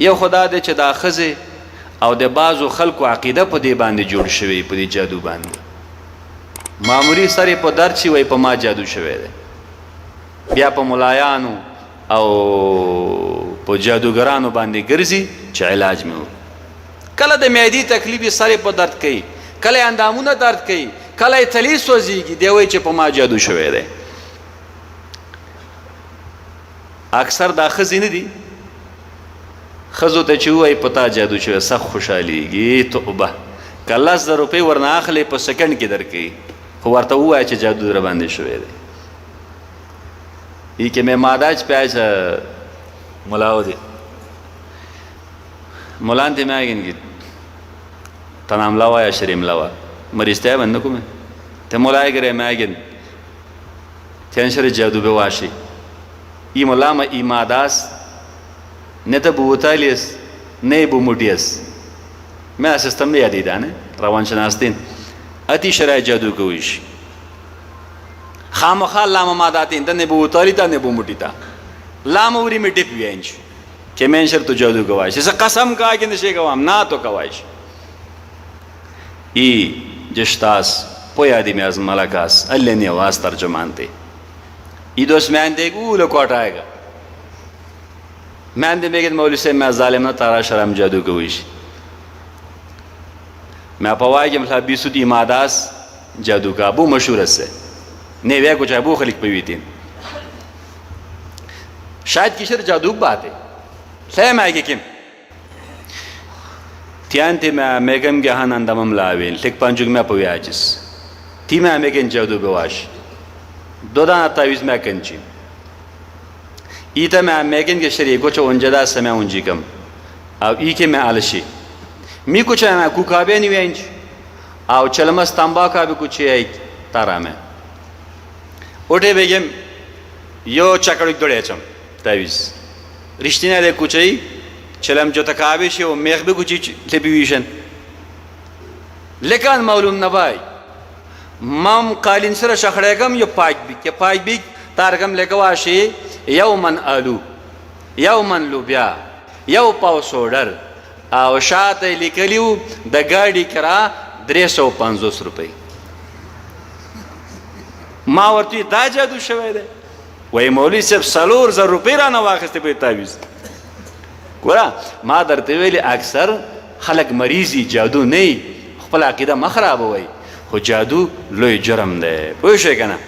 یو خدا دی چې دا ښځې او د بعضو خلکو عقیده په دې باندې جوړ شوی، په دې جادو باندې. معمولی سر په درد شي وایي په ما جادو شوی دی، بیا په ملایانو او په جادوګرانو باندې ګرځي چې علاج مې وکړي. کله د معدې تکلیف یې سر په درد کوي، کله یې اندامونه درد کوي، کله یې تلی سوځېږي، دی وایي چې په ما جادو شوی دی. اکثر دا ښځې نه دي، ښځو ته چې ووایي په تا جادو شوی سخت خوشحالېږي. توبه که 10,000 روپۍ ورنه اخلې په سکنډ کې درکوي، خو ورته ووایه چې جادو در باندې شوی دی. ای که ماداج پیاز ملاو دی مولان تی میگن که تنام لوا یا شریم لوا مریضته بند نکومه تی مولای گره میگن تینشر جادو بواشی ای مولام ای ماداس نه تا بوتالیس نه بو موٹیس میں سیستم نه یادی دانه روانشناستین اتی شرای جادو کویش خامخال لام ماداتین تا نبو تالی تا نبو موٹی تا لام وری میں ڈپ وینچ کہ میں شر تو جادو گوایش اسے قسم کہا کہ نشے گوام نا تو گوایش ای جشتاس پویا دی میں از ملکاس اللہ نے آواز ترجمان تے ای دوست میں دے گو لکوٹ آئے گا میں دے میں مولوی سے میں ظالم نہ تارا شرم جادو گویش میں پوائی کہ مطلب بیسو دی ماداس جادو کا ابو مشہور سے نہیں وے کچھ ابو خلق پہ تین شاید کشر جادو بات ہے سیم آئے کہ کم تیان تی میں میگم گہان اندامم لاوین لک پانچوگ میں پوی آجس تی میں میگن جادو بواش دو دانا تاویز میں کنچی ایتا میں میگن کے شریع کچھ انجدا سمیں انجی کم او ای که میں آلشی می کچھ میں کوکابے نیوینچ او چلمس تنباکا بھی کچھ ہے تارا میں اوٹے بگم یو چکڑک دوڑے چم تاویز رشتی نه ده کوچه‌ای چلم جو تکابیشی و میخ بگو چی لبیویشن لیکن معلوم نبای مام قالین سر شخړېګم یو پاک بیگ تارګم لګواشي یومن آلو یومن لوبیا یو پاو سوډر او شاته لیکلیو د ګاډي کرا 350 روپۍ ما ورته دا جادو شوی دی وای مولوی صاحب 4,000 روپۍ رانه واخیستې په تعویض ګوره ما درته ویلي اکثر خلک مریضي جادو نه خپل عقیده مه خرابوئ خو جادو لوی جرم دی پوه شوې که نه